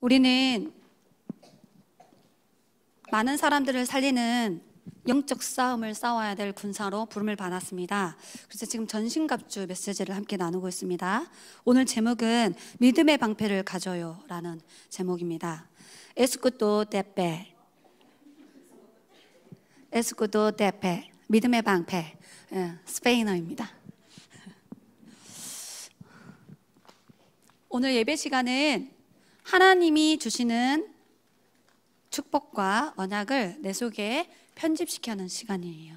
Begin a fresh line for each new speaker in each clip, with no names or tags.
우리는 많은 사람들을 살리는 영적 싸움을 싸워야 될 군사로 부름을 받았습니다. 그래서 지금 전신갑주 메시지를 함께 나누고 있습니다. 오늘 제목은 믿음의 방패를 가져요 라는 제목입니다. 에스쿠도 데페, 에스쿠도 데페, 믿음의 방패, 스페인어입니다. 오늘 예배 시간은 하나님이 주시는 축복과 언약을 내 속에 편집시켜는 시간이에요.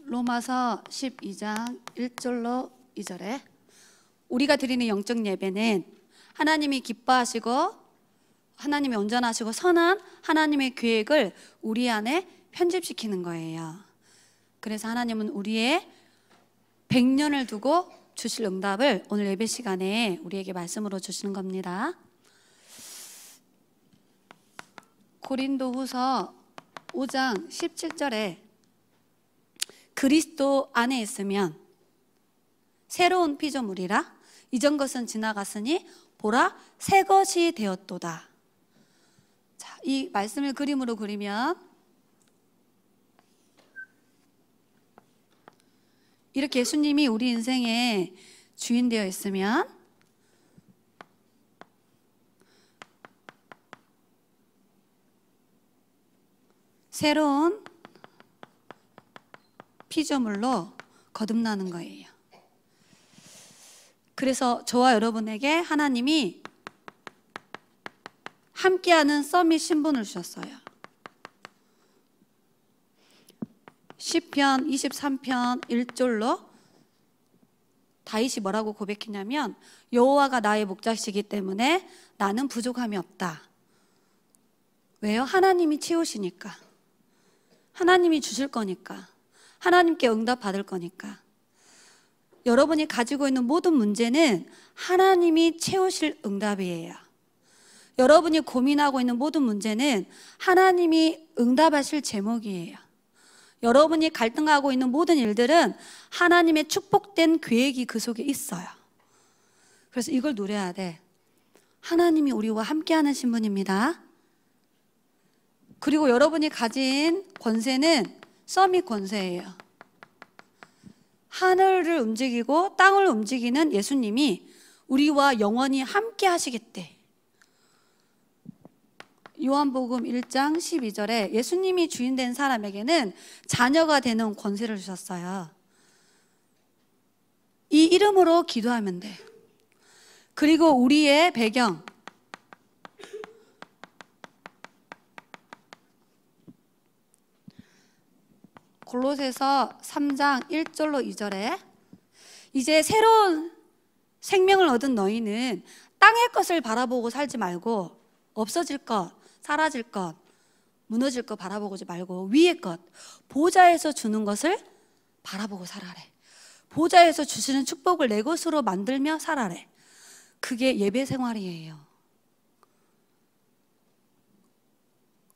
로마서 12장 1절로 2절에 우리가 드리는 영적 예배는 하나님이 기뻐하시고 하나님이 온전하시고 선한 하나님의 계획을 우리 안에 편집시키는 거예요. 그래서 하나님은 우리의 100년을 두고 주실 응답을 오늘 예배 시간에 우리에게 말씀으로 주시는 겁니다. 고린도후서 5장 17절에 그리스도 안에 있으면 새로운 피조물이라 이전 것은 지나갔으니 보라 새 것이 되었도다. 자, 이 말씀을 그림으로 그리면 이렇게 예수님이 우리 인생의 주인 되어 있으면 새로운 피조물로 거듭나는 거예요. 그래서 저와 여러분에게 하나님이 함께하는 서밋 신분을 주셨어요. 시편 23편 1절로 다윗이 뭐라고 고백했냐면 여호와가 나의 목자시기 때문에 나는 부족함이 없다. 왜요? 하나님이 채우시니까, 하나님이 주실 거니까, 하나님께 응답 받을 거니까. 여러분이 가지고 있는 모든 문제는 하나님이 채우실 응답이에요. 여러분이 고민하고 있는 모든 문제는 하나님이 응답하실 제목이에요. 여러분이 갈등하고 있는 모든 일들은 하나님의 축복된 계획이 그 속에 있어요. 그래서 이걸 누려야 돼. 하나님이 우리와 함께하는 신분입니다. 그리고 여러분이 가진 권세는 서밋 권세예요. 하늘을 움직이고 땅을 움직이는 예수님이 우리와 영원히 함께 하시겠대. 요한복음 1장 12절에 예수님이 주인 된 사람에게는 자녀가 되는 권세를 주셨어요. 이 이름으로 기도하면 돼. 그리고 우리의 배경, 골로새서 3장 1절로 2절에 이제 새로운 생명을 얻은 너희는 땅의 것을 바라보고 살지 말고 없어질 것, 사라질 것, 무너질 것 바라보지 말고 위의 것, 보좌에서 주는 것을 바라보고 살아래. 보좌에서 주시는 축복을 내 것으로 만들며 살아래. 그게 예배 생활이에요.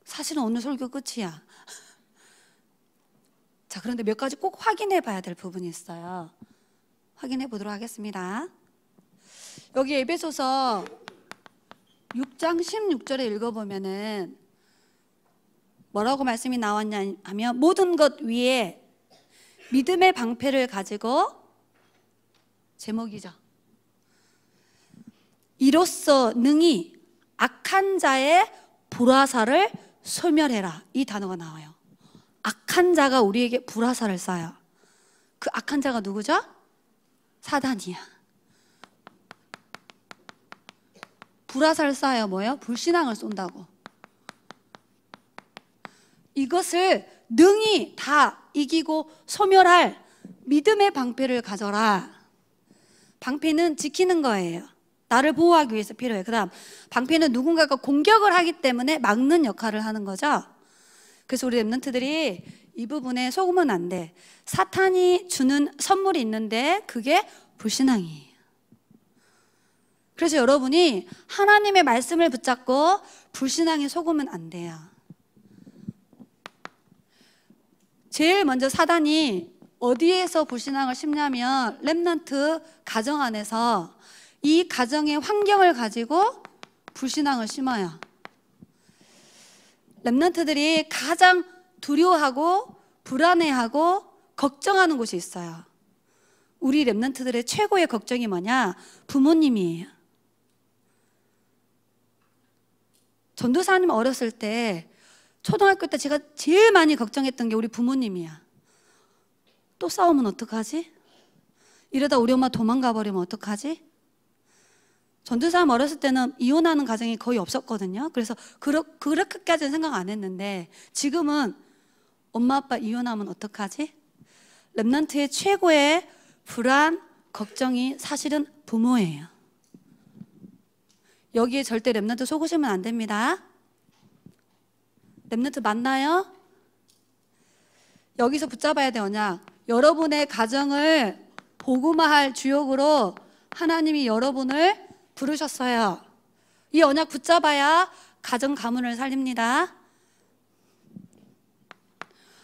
사실은 오늘 설교 끝이야. 자, 그런데 몇 가지 꼭 확인해 봐야 될 부분이 있어요. 확인해 보도록 하겠습니다. 여기 에베소서 6장 16절에 읽어보면은 뭐라고 말씀이 나왔냐 하면 모든 것 위에 믿음의 방패를 가지고, 제목이죠, 이로써 능히 악한 자의 불화살을 소멸해라. 이 단어가 나와요. 악한 자가 우리에게 불화살을 쏴요. 그 악한 자가 누구죠? 사단이야. 불화살 쏴요. 뭐예요? 불신앙을 쏜다고. 이것을 능히 다 이기고 소멸할 믿음의 방패를 가져라. 방패는 지키는 거예요. 나를 보호하기 위해서 필요해. 그 다음 방패는 누군가가 공격을 하기 때문에 막는 역할을 하는 거죠. 그래서 우리 랩런트들이 이 부분에 속으면 안 돼. 사탄이 주는 선물이 있는데 그게 불신앙이에요. 그래서 여러분이 하나님의 말씀을 붙잡고 불신앙에 속으면 안 돼요. 제일 먼저 사단이 어디에서 불신앙을 심냐면 렘넌트 가정 안에서 이 가정의 환경을 가지고 불신앙을 심어요. 렘넌트들이 가장 두려워하고 불안해하고 걱정하는 곳이 있어요. 우리 렘넌트들의 최고의 걱정이 뭐냐? 부모님이에요. 전도사님 어렸을 때, 초등학교 때 제가 제일 많이 걱정했던 게 우리 부모님이야. 또 싸우면 어떡하지? 이러다 우리 엄마 도망가 버리면 어떡하지? 전도사님 어렸을 때는 이혼하는 가정이 거의 없었거든요. 그래서 그렇게까지는 생각 안 했는데 지금은 엄마 아빠 이혼하면 어떡하지? 렘넌트의 최고의 불안, 걱정이 사실은 부모예요. 여기에 절대 렘넌트 속으시면 안 됩니다. 렘넌트 맞나요? 여기서 붙잡아야 돼, 언약. 여러분의 가정을 복음화할 주역으로 하나님이 여러분을 부르셨어요. 이 언약 붙잡아야 가정 가문을 살립니다.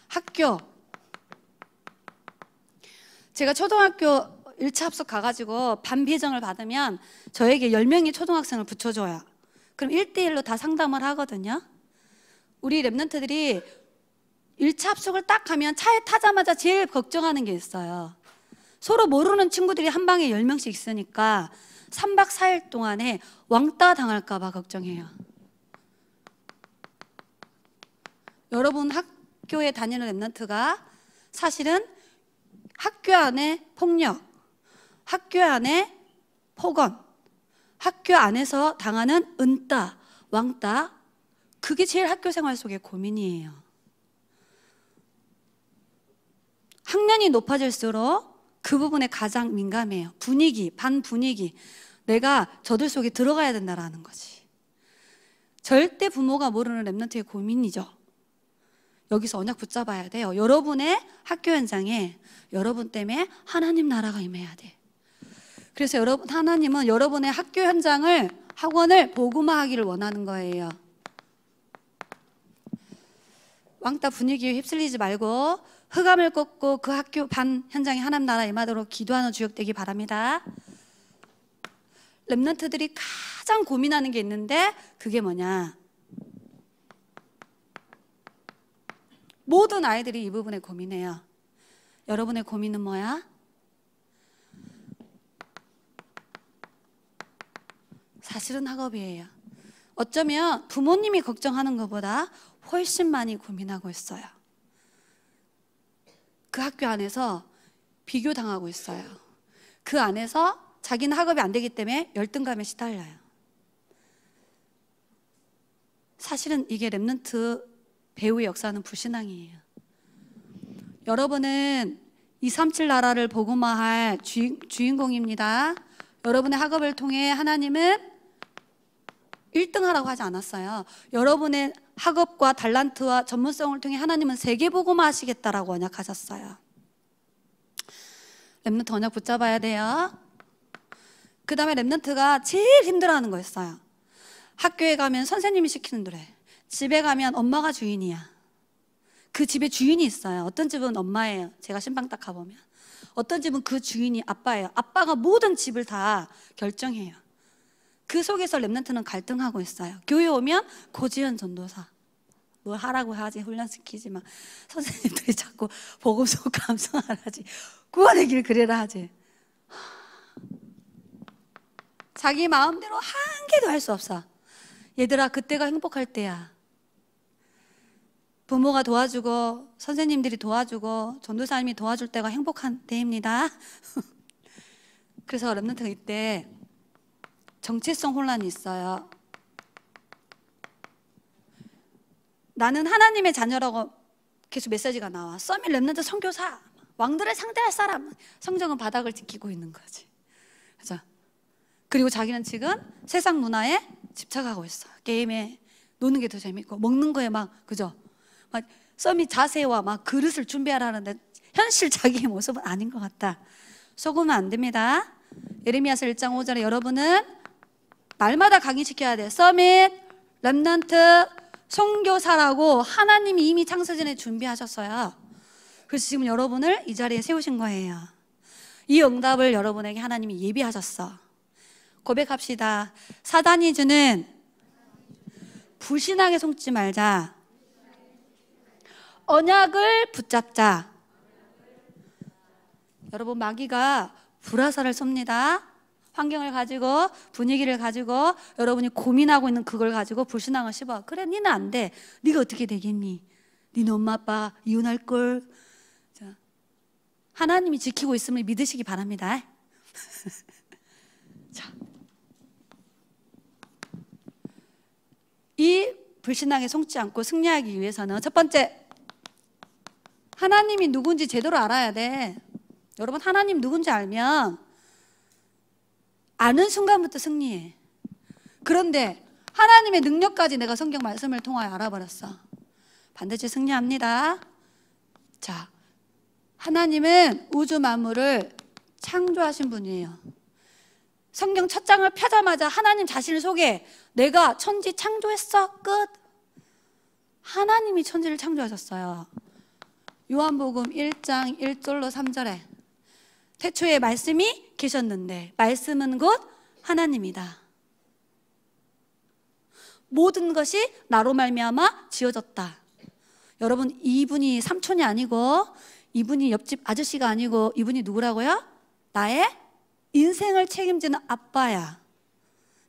학교. 제가 초등학교 1차 합숙 가가지고 반 비정을 받으면 저에게 10명의 초등학생을 붙여줘요. 그럼 1대1로 다 상담을 하거든요. 우리 렘넌트들이 1차 합숙을 딱 가면 차에 타자마자 제일 걱정하는 게 있어요. 서로 모르는 친구들이 한 방에 10명씩 있으니까 3박 4일 동안에 왕따 당할까 봐 걱정해요. 여러분 학교에 다니는 렘넌트가 사실은 학교 안에 폭력, 학교 안에 폭언, 학교 안에서 당하는 은따, 왕따, 그게 제일 학교 생활 속의 고민이에요. 학년이 높아질수록 그 부분에 가장 민감해요. 분위기, 반 분위기. 내가 저들 속에 들어가야 된다라는 거지. 절대 부모가 모르는 렘넌트의 고민이죠. 여기서 언약 붙잡아야 돼요. 여러분의 학교 현장에 여러분 때문에 하나님 나라가 임해야 돼. 그래서 여러분, 하나님은 여러분의 학교 현장을, 학원을 복음화하기를 원하는 거예요. 왕따 분위기에 휩쓸리지 말고 흑암을 꺾고 그 학교 반 현장에 하나님 나라 임하도록 기도하는 주역 되기 바랍니다. 렘넌트들이 가장 고민하는 게 있는데 그게 뭐냐? 모든 아이들이 이 부분에 고민해요. 여러분의 고민은 뭐야? 사실은 학업이에요. 어쩌면 부모님이 걱정하는 것보다 훨씬 많이 고민하고 있어요. 그 학교 안에서 비교당하고 있어요. 그 안에서 자기는 학업이 안 되기 때문에 열등감에 시달려요. 사실은 이게 렘넌트 배후의 역사는 불신앙이에요. 여러분은 237 나라를 복음화할 주인공입니다. 여러분의 학업을 통해 하나님은 1등하라고 하지 않았어요. 여러분의 학업과 달란트와 전문성을 통해 하나님은 세계 복음화 하시겠다라고 언약하셨어요. 렘넌트 언약 붙잡아야 돼요. 그 다음에 렘넌트가 제일 힘들어하는 거였어요. 학교에 가면 선생님이 시키는 대로 해. 집에 가면 엄마가 주인이야. 그 집에 주인이 있어요. 어떤 집은 엄마예요. 제가 신방 딱 가보면. 어떤 집은 그 주인이 아빠예요. 아빠가 모든 집을 다 결정해요. 그 속에서 렘넌트는 갈등하고 있어요. 교회 오면 고지현 전도사 뭘 하라고 하지, 훈련시키지만 선생님들이 자꾸 복음서 감성하라지, 구원의 길 그래라 하지. 자기 마음대로 한 개도 할 수 없어. 얘들아, 그때가 행복할 때야. 부모가 도와주고 선생님들이 도와주고 전도사님이 도와줄 때가 행복한 때입니다. 그래서 렘넌트가 이때 정체성 혼란이 있어요. 나는 하나님의 자녀라고 계속 메시지가 나와. 서밋 렘넌트 선교사, 왕들을 상대할 사람. 성경은 바닥을 지키고 있는 거지. 그죠? 그리고 자기는 지금 세상 문화에 집착하고 있어. 게임에 노는 게 더 재밌고 먹는 거에 막, 그죠? 막 서밋 자세와 막 그릇을 준비하라는데 현실 자기의 모습은 아닌 것 같다. 속으면 안 됩니다. 예레미야서 1장 5절에 여러분은 날마다 강의시켜야 돼. 서밋 렘넌트 선교사라고 하나님이 이미 창세전에 준비하셨어요. 그래서 지금 여러분을 이 자리에 세우신 거예요. 이 응답을 여러분에게 하나님이 예비하셨어. 고백합시다. 사단이 주는 불신앙에 속지 말자. 언약을 붙잡자. 여러분, 마귀가 불화살을 쏩니다. 환경을 가지고, 분위기를 가지고, 여러분이 고민하고 있는 그걸 가지고 불신앙을 씹어. 그래, 니는 안 돼. 네가 어떻게 되겠니? 니네 엄마 아빠 이혼할걸. 자, 하나님이 지키고 있음을 믿으시기 바랍니다. 자, 이 불신앙에 속지 않고 승리하기 위해서는 첫 번째, 하나님이 누군지 제대로 알아야 돼. 여러분, 하나님 누군지 알면 아는 순간부터 승리해. 그런데 하나님의 능력까지 내가 성경 말씀을 통하여 알아버렸어. 반드시 승리합니다. 자, 하나님은 우주 만물을 창조하신 분이에요. 성경 첫 장을 펴자마자 하나님 자신을 소개해. 내가 천지 창조했어. 끝. 하나님이 천지를 창조하셨어요. 요한복음 1장 1절로 3절에 태초에 말씀이 계셨는데 말씀은 곧 하나님이다. 모든 것이 나로 말미암아 지어졌다. 여러분, 이분이 삼촌이 아니고, 이분이 옆집 아저씨가 아니고, 이분이 누구라고요? 나의 인생을 책임지는 아빠야.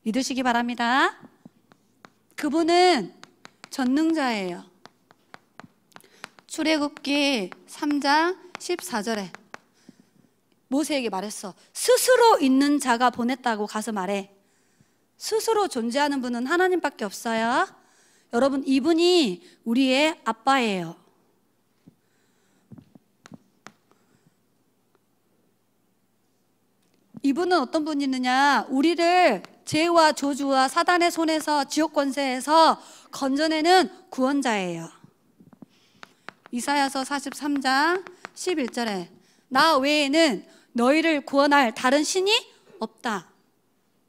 믿으시기 바랍니다. 그분은 전능자예요. 출애굽기 3장 14절에 모세에게 말했어. 스스로 있는 자가 보냈다고 가서 말해. 스스로 존재하는 분은 하나님밖에 없어요. 여러분, 이분이 우리의 아빠예요. 이분은 어떤 분이느냐? 우리를 죄와 저주와 사단의 손에서, 지옥 권세에서 건져내는 구원자예요. 이사야서 43장 11절에 나 외에는 너희를 구원할 다른 신이 없다.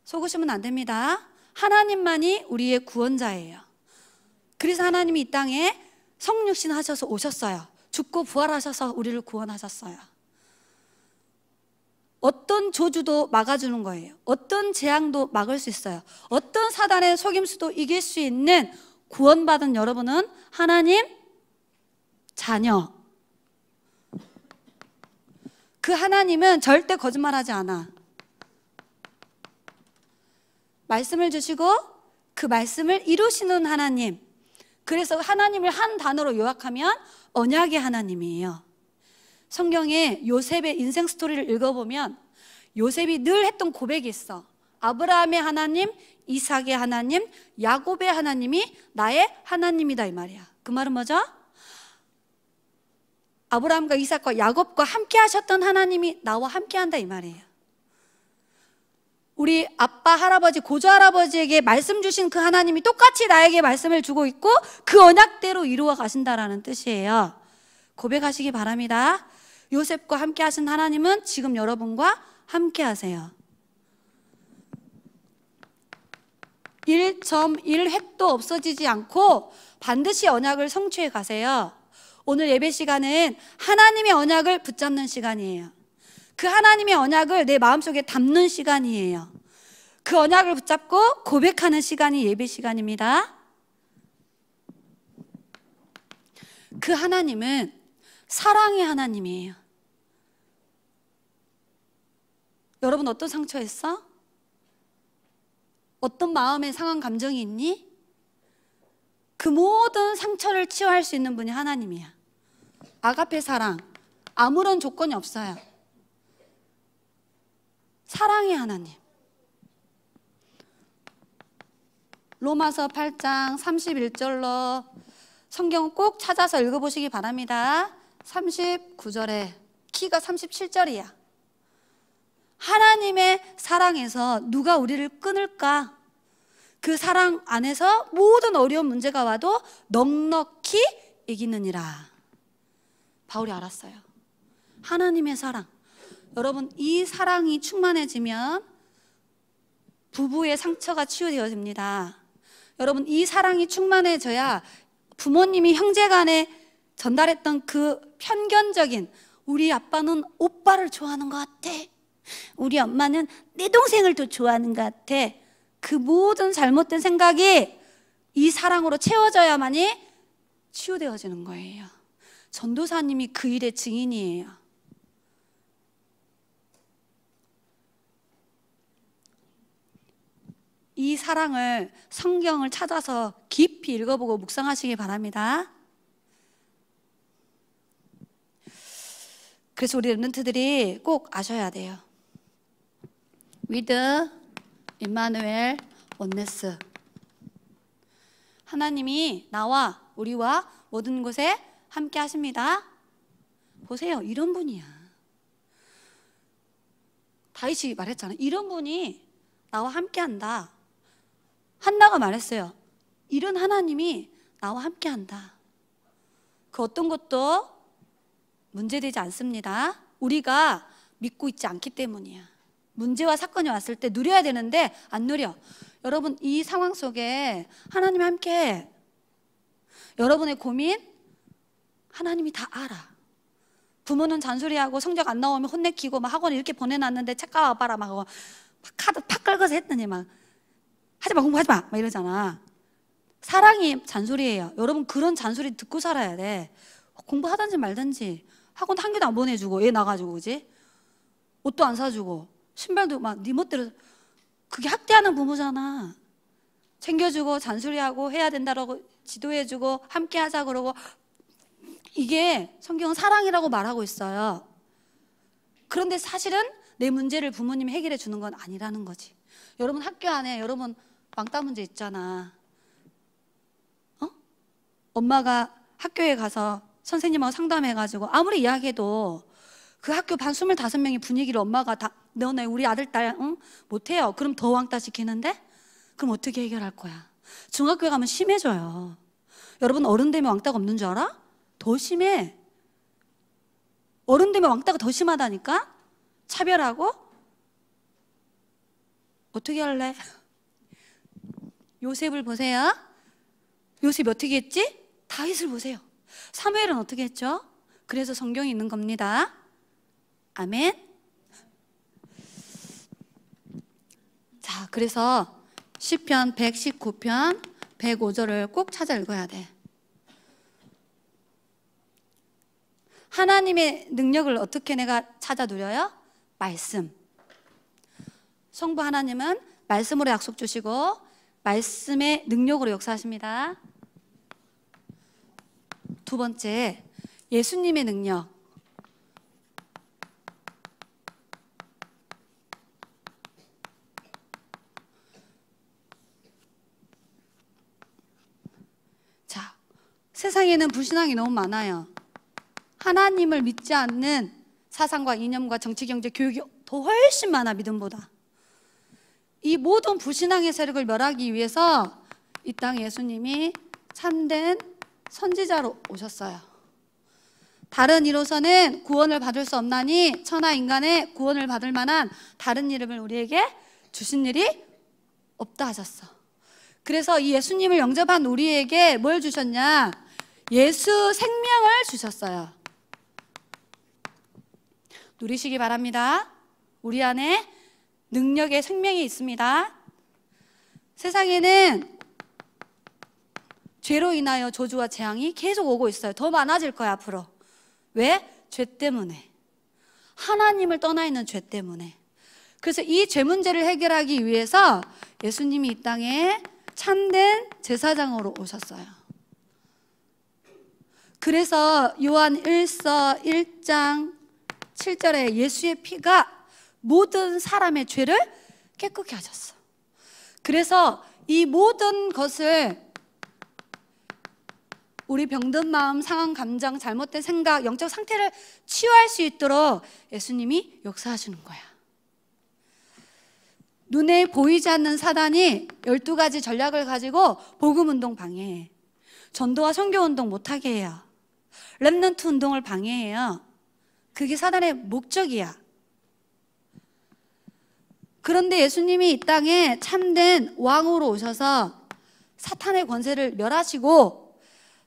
속으시면 안 됩니다. 하나님만이 우리의 구원자예요. 그래서 하나님이 이 땅에 성육신 하셔서 오셨어요. 죽고 부활하셔서 우리를 구원하셨어요. 어떤 저주도 막아주는 거예요. 어떤 재앙도 막을 수 있어요. 어떤 사단의 속임수도 이길 수 있는 구원받은 여러분은 하나님 자녀. 그 하나님은 절대 거짓말하지 않아. 말씀을 주시고 그 말씀을 이루시는 하나님. 그래서 하나님을 한 단어로 요약하면 언약의 하나님이에요. 성경에 요셉의 인생 스토리를 읽어보면 요셉이 늘 했던 고백이 있어. 아브라함의 하나님, 이삭의 하나님, 야곱의 하나님이 나의 하나님이다, 이 말이야. 그 말은 뭐죠? 아브라함과 이삭과 야곱과 함께 하셨던 하나님이 나와 함께 한다, 이 말이에요. 우리 아빠, 할아버지, 고조할아버지에게 말씀 주신 그 하나님이 똑같이 나에게 말씀을 주고 있고 그 언약대로 이루어 가신다라는 뜻이에요. 고백하시기 바랍니다. 요셉과 함께 하신 하나님은 지금 여러분과 함께 하세요. 1.1획도 없어지지 않고 반드시 언약을 성취해 가세요. 오늘 예배 시간은 하나님의 언약을 붙잡는 시간이에요. 그 하나님의 언약을 내 마음속에 담는 시간이에요. 그 언약을 붙잡고 고백하는 시간이 예배 시간입니다. 그 하나님은 사랑의 하나님이에요. 여러분, 어떤 상처 있어? 어떤 마음의 상한 감정이 있니? 그 모든 상처를 치유할 수 있는 분이 하나님이야. 아가페 사랑, 아무런 조건이 없어요. 사랑의 하나님. 로마서 8장 31절로 성경 꼭 찾아서 읽어보시기 바랍니다. 39절에 키가 37절이야. 하나님의 사랑에서 누가 우리를 끊을까? 그 사랑 안에서 모든 어려운 문제가 와도 넉넉히 이기느니라. 바울이 알았어요. 하나님의 사랑. 여러분, 이 사랑이 충만해지면 부부의 상처가 치유되어집니다. 여러분, 이 사랑이 충만해져야 부모님이 형제간에 전달했던 그 편견적인, 우리 아빠는 오빠를 좋아하는 것 같아, 우리 엄마는 내 동생을 더 좋아하는 것 같아, 그 모든 잘못된 생각이 이 사랑으로 채워져야만이 치유되어지는 거예요. 전도사님이 그 일의 증인이에요. 이 사랑을, 성경을 찾아서 깊이 읽어보고 묵상하시기 바랍니다. 그래서 우리 렘넌트들이 꼭 아셔야 돼요. with 임마누엘 원네스. 하나님이 나와 우리와 모든 곳에 함께 하십니다. 보세요, 이런 분이야. 다윗이 말했잖아요. 이런 분이 나와 함께 한다. 한나가 말했어요. 이런 하나님이 나와 함께 한다. 그 어떤 것도 문제되지 않습니다. 우리가 믿고 있지 않기 때문이야. 문제와 사건이 왔을 때 누려야 되는데 안 누려. 여러분, 이 상황 속에 하나님이 함께, 여러분의 고민 하나님이 다 알아. 부모는 잔소리하고 성적 안 나오면 혼내키고 막 학원에 이렇게 보내놨는데 책 가봐라 막 하고 카드 팍 긁어서 했더니 막 하지마, 공부하지마 막 이러잖아. 사랑이 잔소리예요. 여러분, 그런 잔소리 듣고 살아야 돼. 공부하든지 말든지, 학원 한 개도 안 보내주고 얘 나가지고, 그지? 옷도 안 사주고 신발도 막 네 멋대로. 그게 학대하는 부모잖아. 챙겨주고 잔소리하고 해야 된다라고 지도해주고 함께 하자 그러고. 이게 성경은 사랑이라고 말하고 있어요. 그런데 사실은 내 문제를 부모님이 해결해 주는 건 아니라는 거지. 여러분, 학교 안에 여러분 왕따 문제 있잖아. 엄마가 학교에 가서 선생님하고 상담해가지고 아무리 이야기해도 그 학교 반 25명의 분위기를 엄마가 다 너네 우리 아들 딸 못해요. 그럼 더 왕따 시키는데? 그럼 어떻게 해결할 거야? 중학교에 가면 심해져요. 여러분, 어른 되면 왕따가 없는 줄 알아? 더 심해. 어른 되면 왕따가 더 심하다니까? 차별하고? 어떻게 할래? 요셉을 보세요. 요셉이 어떻게 했지? 다윗을 보세요. 사무엘은 어떻게 했죠? 그래서 성경이 있는 겁니다. 아멘. 자, 그래서 시편 119편 105절을 꼭 찾아 읽어야 돼. 하나님의 능력을 어떻게 내가 찾아 누려요? 말씀. 성부 하나님은 말씀으로 약속 주시고 말씀의 능력으로 역사하십니다. 두 번째, 예수님의 능력. 자, 세상에는 불신앙이 너무 많아요. 하나님을 믿지 않는 사상과 이념과 정치, 경제, 교육이 더 훨씬 많아, 믿음보다. 이 모든 불신앙의 세력을 멸하기 위해서 이 땅에 예수님이 참된 선지자로 오셨어요. 다른 이로서는 구원을 받을 수 없나니 천하 인간의 구원을 받을 만한 다른 이름을 우리에게 주신 일이 없다 하셨어. 그래서 이 예수님을 영접한 우리에게 뭘 주셨냐? 예수 생명을 주셨어요. 누리시기 바랍니다. 우리 안에 능력의 생명이 있습니다. 세상에는 죄로 인하여 저주와 재앙이 계속 오고 있어요. 더 많아질 거야, 앞으로. 왜? 죄 때문에. 하나님을 떠나 있는 죄 때문에. 그래서 이 죄 문제를 해결하기 위해서 예수님이 이 땅에 참된 제사장으로 오셨어요. 그래서 요한 1서 1장 7절에 예수의 피가 모든 사람의 죄를 깨끗게 하셨어. 그래서 이 모든 것을, 우리 병든 마음, 상한 감정, 잘못된 생각, 영적 상태를 치유할 수 있도록 예수님이 역사하시는 거야. 눈에 보이지 않는 사단이 12가지 전략을 가지고 복음운동 방해해. 전도와 선교운동 못하게 해요. 렘넌트 운동을 방해해요. 그게 사단의 목적이야. 그런데 예수님이 이 땅에 참된 왕으로 오셔서 사탄의 권세를 멸하시고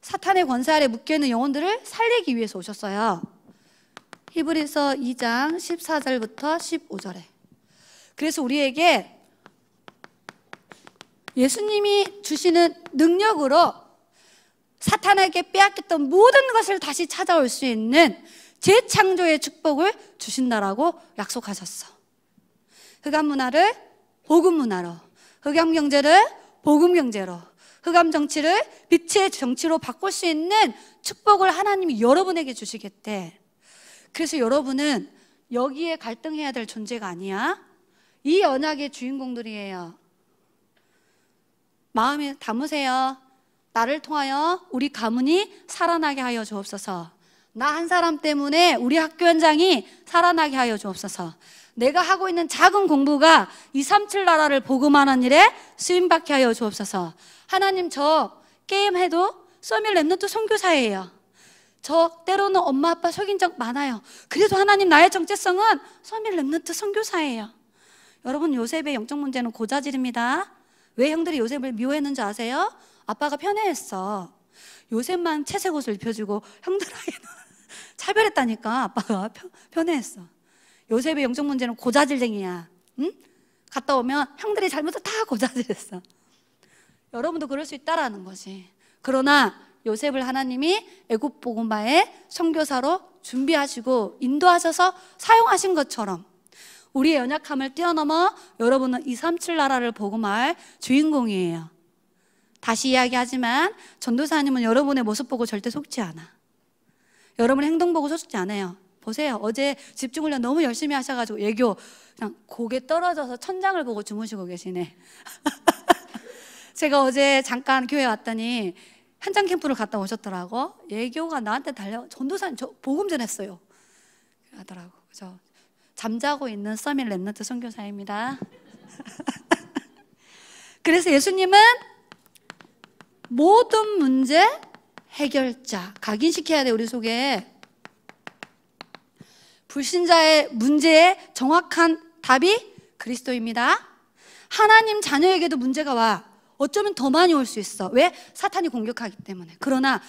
사탄의 권세 아래 묶여있는 영혼들을 살리기 위해서 오셨어요. 히브리서 2장 14절부터 15절에. 그래서 우리에게 예수님이 주시는 능력으로 사탄에게 빼앗겼던 모든 것을 다시 찾아올 수 있는 재창조의 축복을 주신다라고 약속하셨어. 흑암 문화를 복음 문화로, 흑암 경제를 복음 경제로, 흑암 정치를 빛의 정치로 바꿀 수 있는 축복을 하나님이 여러분에게 주시겠대. 그래서 여러분은 여기에 갈등해야 될 존재가 아니야. 이 언약의 주인공들이에요. 마음에 담으세요. 나를 통하여 우리 가문이 살아나게 하여 주옵소서. 나 한 사람 때문에 우리 학교 현장이 살아나게 하여 주옵소서. 내가 하고 있는 작은 공부가 237 나라를 복음하는 일에 쓰임받게 하여 주옵소서. 하나님, 저 게임해도 써밀 랩넌트 선교사예요. 저 때로는 엄마 아빠 속인 적 많아요. 그래도 하나님, 나의 정체성은 써밀 랩넌트 선교사예요. 여러분, 요셉의 영적 문제는 고자질입니다. 왜 형들이 요셉을 미워했는지 아세요? 아빠가 편애했어. 요셉만 채색 옷을 입혀주고 형들에게는 차별했다니까. 아빠가 편애했어. 요셉의 영적 문제는 고자질쟁이야. 응? 갔다 오면 형들이 잘못을 다 고자질했어. 여러분도 그럴 수 있다라는 거지. 그러나 요셉을 하나님이 애굽 복음화의 선교사로 준비하시고 인도하셔서 사용하신 것처럼 우리의 연약함을 뛰어넘어 여러분은 237 나라를 복음할 주인공이에요. 다시 이야기하지만 전도사님은 여러분의 모습 보고 절대 속지 않아. 여러분의 행동 보고 속지 않아요. 보세요. 어제 집중훈련 너무 열심히 하셔가지고 예교 그냥 고개 떨어져서 천장을 보고 주무시고 계시네. 제가 어제 잠깐 교회 왔더니 현장 캠프를 갔다 오셨더라고. 예교가 나한테 전도사님 저 복음 전했어요. 하더라고. 그죠? 잠자고 있는 써밀 랩넌트 선교사입니다. 그래서 예수님은 모든 문제 해결자, 각인시켜야 돼. 우리 속에 불신자의 문제에 정확한 답이 그리스도입니다. 하나님 자녀에게도 문제가 와. 어쩌면 더 많이 올 수 있어. 왜? 사탄이 공격하기 때문에. 그러나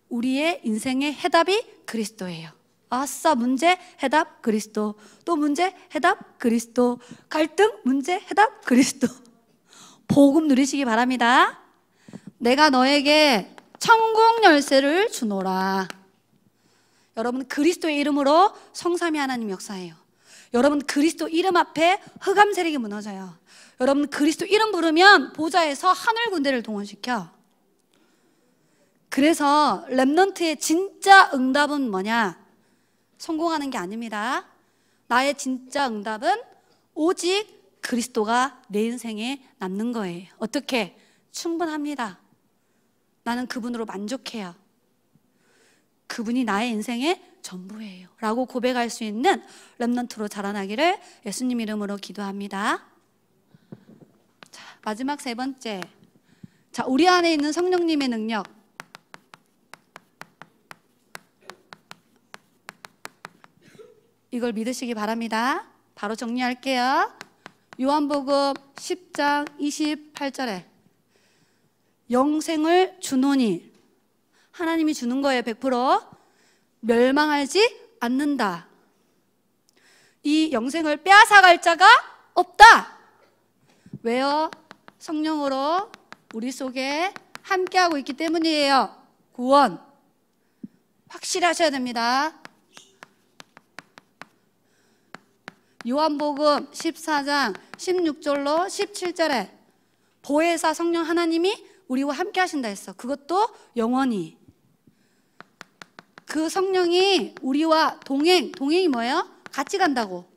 우리의 인생의 해답이 그리스도예요. 아싸, 문제 해답 그리스도. 또 문제 해답 그리스도. 갈등 문제 해답 그리스도. 복음 누리시기 바랍니다. 내가 너에게 천국 열쇠를 주노라. 여러분, 그리스도의 이름으로 성삼위 하나님 역사해요. 여러분, 그리스도 이름 앞에 흑암 세력이 무너져요. 여러분, 그리스도 이름 부르면 보좌에서 하늘 군대를 동원시켜. 그래서 랩넌트의 진짜 응답은 뭐냐? 성공하는 게 아닙니다. 나의 진짜 응답은 오직 그리스도가 내 인생에 남는 거예요. 어떻게? 충분합니다. 나는 그분으로 만족해요. 그분이 나의 인생의 전부예요 라고 고백할 수 있는 랩넌트로 자라나기를 예수님 이름으로 기도합니다. 자, 마지막 세 번째. 자, 우리 안에 있는 성령님의 능력. 이걸 믿으시기 바랍니다. 바로 정리할게요. 요한복음 10장 28절에 영생을 주노니, 하나님이 주는 거예요. 100% 멸망하지 않는다. 이 영생을 빼앗아갈 자가 없다. 왜요? 성령으로 우리 속에 함께하고 있기 때문이에요. 구원 확실하셔야 됩니다. 요한복음 14장 16절로 17절에 보혜사 성령 하나님이 우리와 함께 하신다 했어. 그것도 영원히. 그 성령이 우리와 동행이 뭐예요? 같이 간다고.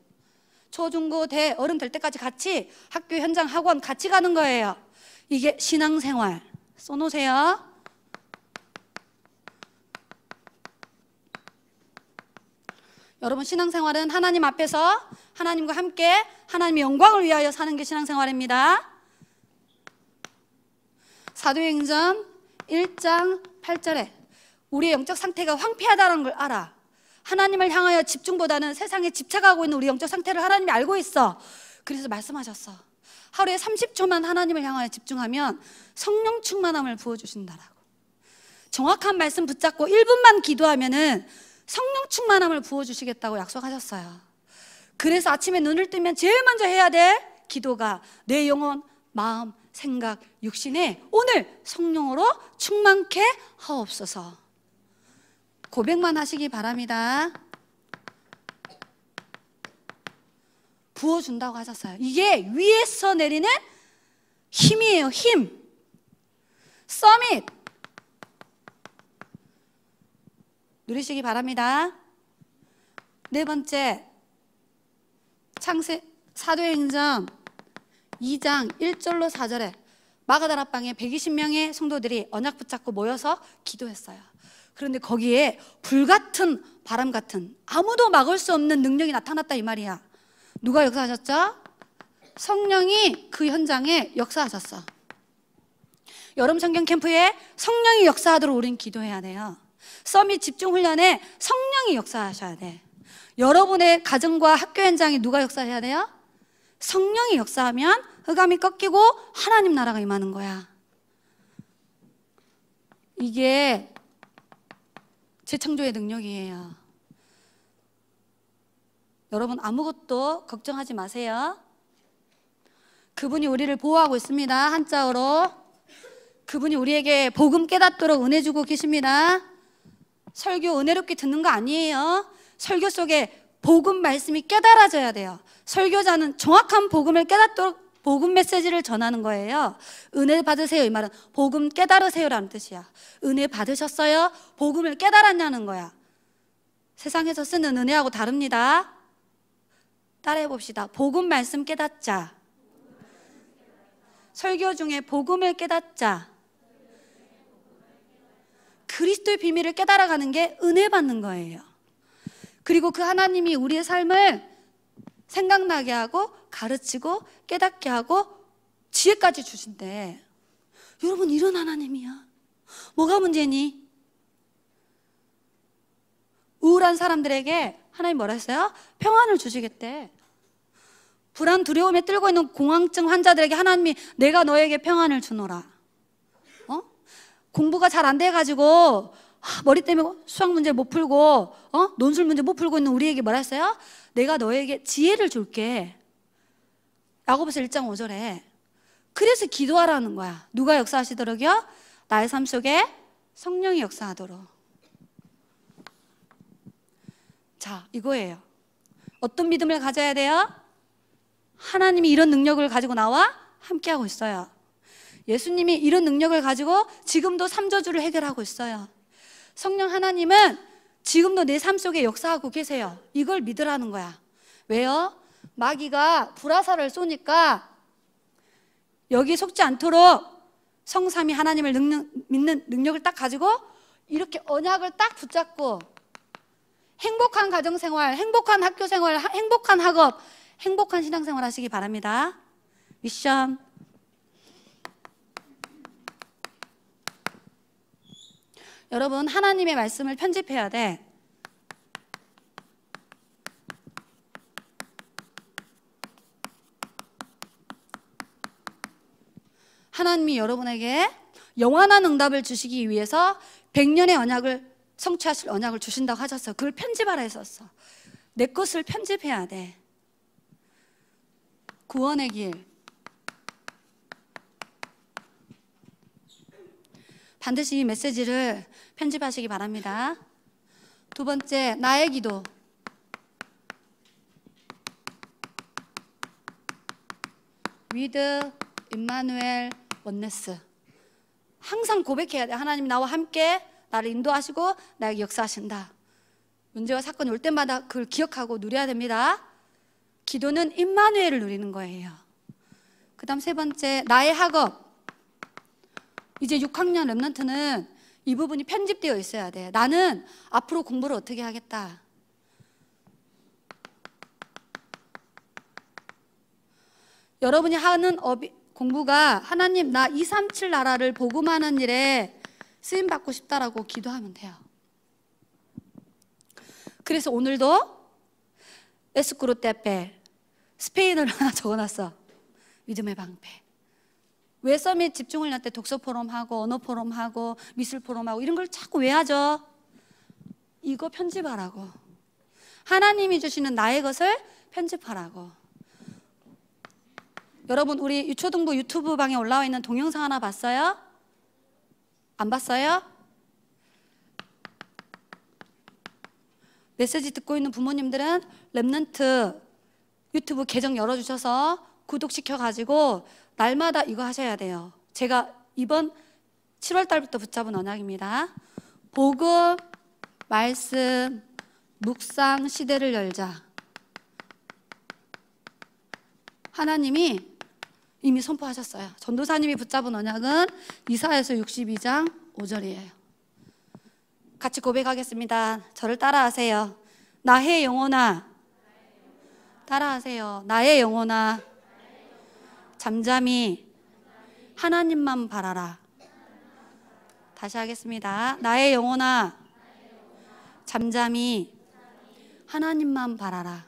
초, 중, 고, 대, 어른 될 때까지 같이 학교, 현장, 학원 같이 가는 거예요. 이게 신앙생활. 써놓으세요. 여러분, 신앙생활은 하나님 앞에서 하나님과 함께 하나님의 영광을 위하여 사는 게 신앙생활입니다. 사도행전 1장 8절에 우리의 영적 상태가 황폐하다는 걸 알아. 하나님을 향하여 집중보다는 세상에 집착하고 있는 우리 영적 상태를 하나님이 알고 있어. 그래서 말씀하셨어. 하루에 30초만 하나님을 향하여 집중하면 성령 충만함을 부어주신다라고. 정확한 말씀 붙잡고 1분만 기도하면은 성령 충만함을 부어주시겠다고 약속하셨어요. 그래서 아침에 눈을 뜨면 제일 먼저 해야 될 기도가 내 영혼, 마음, 생각, 육신에 오늘 성령으로 충만케 하옵소서. 고백만 하시기 바랍니다. 부어준다고 하셨어요. 이게 위에서 내리는 힘이에요. 힘. 서밋. 누리시기 바랍니다. 네 번째, 사도행전 2장 1절로 4절에 마가다락방에 120명의 성도들이 언약 붙잡고 모여서 기도했어요. 그런데 거기에 불같은 바람 같은 아무도 막을 수 없는 능력이 나타났다 이 말이야. 누가 역사하셨죠? 성령이 그 현장에 역사하셨어. 여름 성경 캠프에 성령이 역사하도록 우린 기도해야 돼요. 서밋 집중훈련에 성령이 역사하셔야 돼. 여러분의 가정과 학교 현장에 누가 역사해야 돼요? 성령이 역사하면 흑암이 꺾이고 하나님 나라가 임하는 거야. 이게 재창조의 능력이에요. 여러분 아무것도 걱정하지 마세요. 그분이 우리를 보호하고 있습니다. 한자어로 그분이 우리에게 복음 깨닫도록 은혜 주고 계십니다. 설교 은혜롭게 듣는 거 아니에요. 설교 속에 복음 말씀이 깨달아져야 돼요. 설교자는 정확한 복음을 깨닫도록 복음 메시지를 전하는 거예요. 은혜 받으세요 이 말은 복음 깨달으세요라는 뜻이야. 은혜 받으셨어요? 복음을 깨달았냐는 거야. 세상에서 쓰는 은혜하고 다릅니다. 따라해 봅시다. 복음 말씀 깨닫자. 설교 중에 복음을 깨닫자. 그리스도의 비밀을 깨달아가는 게 은혜 받는 거예요. 그리고 그 하나님이 우리의 삶을 생각나게 하고 가르치고 깨닫게 하고 지혜까지 주신대. 여러분 이런 하나님이야. 뭐가 문제니? 우울한 사람들에게 하나님 뭐라 했어요? 평안을 주시겠대. 불안 두려움에 떨고 있는 공황증 환자들에게 하나님이 내가 너에게 평안을 주노라. 공부가 잘 안 돼가지고 머리 때문에 수학 문제 못 풀고 논술 문제 못 풀고 있는 우리에게 뭐라 했어요? 내가 너에게 지혜를 줄게. 야고보서 1장 5절에. 그래서 기도하라는 거야. 누가 역사하시도록요? 나의 삶 속에 성령이 역사하도록. 자, 이거예요. 어떤 믿음을 가져야 돼요? 하나님이 이런 능력을 가지고 나와 함께하고 있어요. 예수님이 이런 능력을 가지고 지금도 삼저주를 해결하고 있어요. 성령 하나님은 지금도 내 삶 속에 역사하고 계세요. 이걸 믿으라는 거야. 왜요? 마귀가 불화살을 쏘니까 여기에 속지 않도록 성삼위 하나님을 믿는 능력을 딱 가지고 이렇게 언약을 딱 붙잡고 행복한 가정생활, 행복한 학교생활, 행복한 학업, 행복한 신앙생활 하시기 바랍니다. 미션. 여러분 하나님의 말씀을 편집해야 돼. 하나님이 여러분에게 영원한 응답을 주시기 위해서 100년의 언약을 성취하실 언약을 주신다고 하셨어. 그걸 편집하라 했었어. 내 것을 편집해야 돼. 구원의 길. 반드시 이 메시지를 편집하시기 바랍니다. 두 번째, 나의 기도. with 임마누엘 원네스. 항상 고백해야 돼. 하나님 나와 함께 나를 인도하시고 나에게 역사하신다. 문제와 사건이 올 때마다 그걸 기억하고 누려야 됩니다. 기도는 임마누엘을 누리는 거예요. 그 다음 세 번째, 나의 학업. 이제 6학년 랩런트는 이 부분이 편집되어 있어야 돼. 나는 앞으로 공부를 어떻게 하겠다. 여러분이 하는 공부가 하나님 나 237 나라를 복음하는 일에 쓰임받고 싶다라고 기도하면 돼요. 그래서 오늘도 에스쿠르테페 스페인어로 하나 적어놨어. 믿음의 방패. 왜 서밋 집중훈련 때 독서 포럼하고 언어 포럼하고 미술 포럼하고 이런 걸 자꾸 왜 하죠? 이거 편집하라고. 하나님이 주시는 나의 것을 편집하라고. 여러분, 우리 유초등부 유튜브 방에 올라와 있는 동영상 하나 봤어요? 안 봤어요? 메시지 듣고 있는 부모님들은 랩넌트 유튜브 계정 열어주셔서 구독시켜가지고 날마다 이거 하셔야 돼요. 제가 이번 7월 달부터 붙잡은 언약입니다. 복음, 말씀, 묵상 시대를 열자. 하나님이 이미 선포하셨어요. 전도사님이 붙잡은 언약은 이사야서 62장 5절이에요. 같이 고백하겠습니다. 저를 따라하세요. 나의 영혼아, 따라하세요. 나의 영혼아, 잠잠히 하나님만 바라라. 다시 하겠습니다. 나의 영혼아, 잠잠히 하나님만 바라라.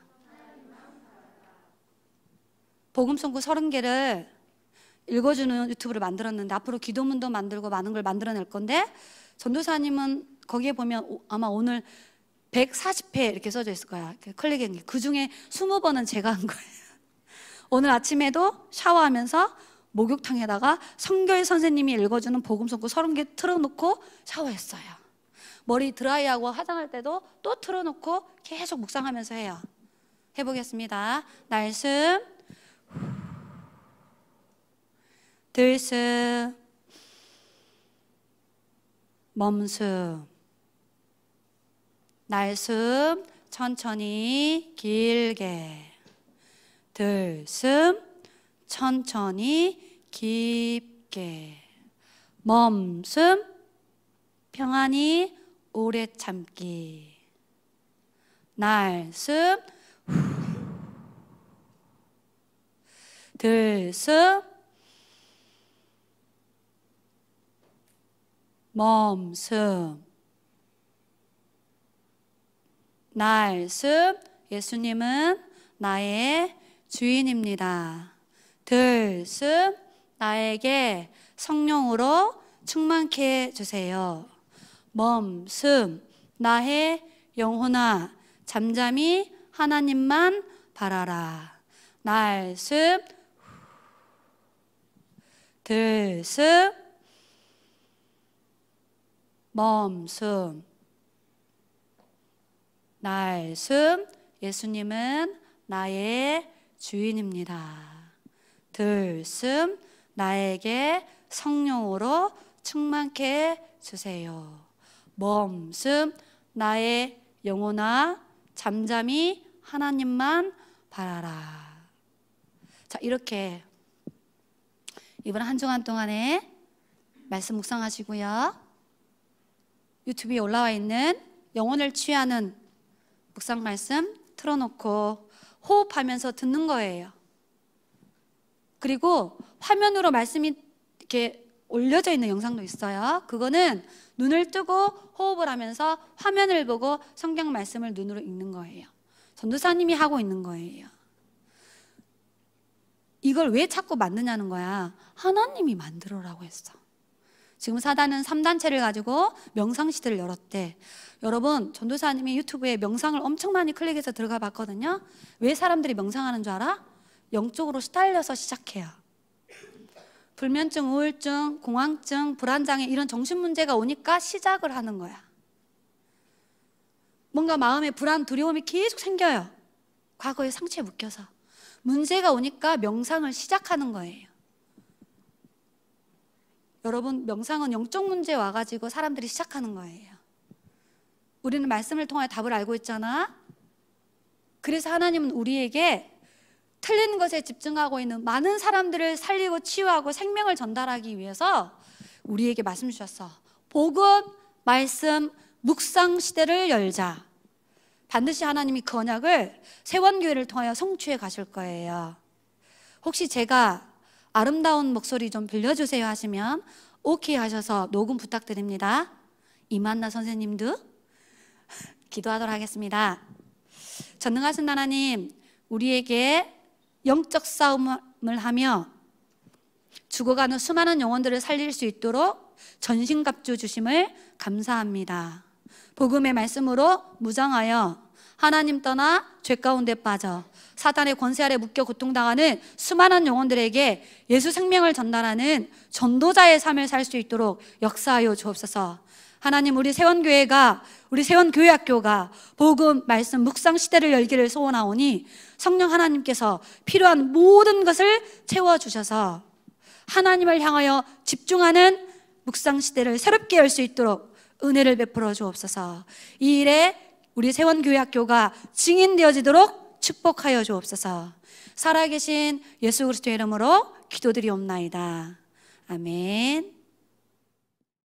복음송구 30개를 읽어주는 유튜브를 만들었는데 앞으로 기도문도 만들고 많은 걸 만들어낼 건데, 전도사님은 거기에 보면 아마 오늘 140회 이렇게 써져 있을 거야. 클릭한 게. 그 중에 20번은 제가 한 거예요. 오늘 아침에도 샤워하면서 목욕탕에다가 성교일 선생님이 읽어주는 복음송구 30개 틀어놓고 샤워했어요. 머리 드라이하고 화장할 때도 또 틀어놓고 계속 묵상하면서 해요. 해보겠습니다. 날숨, 들숨, 멈숨. 날숨 천천히 길게, 들숨 천천히 깊게, 멈숨 평안히 오래 참기. 날숨, 들숨, 멈숨. 날숨, 예수님은 나의 주인입니다. 들숨, 나에게 성령으로 충만케 해주세요. 멈숨, 나의 영혼아, 잠잠히 하나님만 바라라. 날숨, 들숨, 멈숨. 날숨, 예수님은 나의 주인입니다. 들숨, 나에게 성령으로 충만케 주세요. 멈숨, 나의 영혼아, 잠잠히 하나님만 바라라. 자, 이렇게 이번 한 주간 동안에 말씀 묵상하시고요. 유튜브에 올라와 있는 영혼을 취하는 묵상 말씀 틀어놓고 호흡하면서 듣는 거예요. 그리고 화면으로 말씀이 이렇게 올려져 있는 영상도 있어요. 그거는 눈을 뜨고 호흡을 하면서 화면을 보고 성경 말씀을 눈으로 읽는 거예요. 전도사님이 하고 있는 거예요. 이걸 왜 자꾸 만드냐는 거야. 하나님이 만들어라고 했어. 지금 사단은 3단체를 가지고 명상시대를 열었대. 여러분, 전도사님이 유튜브에 명상을 엄청 많이 클릭해서 들어가 봤거든요. 왜 사람들이 명상하는 줄 알아? 영적으로 시달려서 시작해요. 불면증, 우울증, 공황증, 불안장애 이런 정신문제가 오니까 시작을 하는 거야. 뭔가 마음에 불안, 두려움이 계속 생겨요. 과거의 상처에 묶여서. 문제가 오니까 명상을 시작하는 거예요. 여러분, 명상은 영적 문제 와가지고 사람들이 시작하는 거예요. 우리는 말씀을 통해 답을 알고 있잖아. 그래서 하나님은 우리에게 틀린 것에 집중하고 있는 많은 사람들을 살리고 치유하고 생명을 전달하기 위해서 우리에게 말씀 주셨어. 복음, 말씀, 묵상 시대를 열자. 반드시 하나님이 그 언약을 세원교회를 통하여 성취해 가실 거예요. 혹시 제가 아름다운 목소리 좀 빌려주세요 하시면 오케이 하셔서 녹음 부탁드립니다. 이만나 선생님도 기도하도록 하겠습니다. 전능하신 하나님, 우리에게 영적 싸움을 하며 죽어가는 수많은 영혼들을 살릴 수 있도록 전신갑주 주심을 감사합니다. 복음의 말씀으로 무장하여 하나님 떠나 죄 가운데 빠져 사단의 권세 아래 묶여 고통당하는 수많은 영혼들에게 예수 생명을 전달하는 전도자의 삶을 살 수 있도록 역사하여 주옵소서. 하나님, 우리 세원교회가, 우리 세원교회학교가 복음, 말씀, 묵상 시대를 열기를 소원하오니 성령 하나님께서 필요한 모든 것을 채워주셔서 하나님을 향하여 집중하는 묵상 시대를 새롭게 열 수 있도록 은혜를 베풀어 주옵소서. 이 일에 우리 세원교회학교가 증인되어지도록 축복하여 주옵소서. 살아계신 예수 그리스도의 이름으로 기도드리옵나이다. 아멘.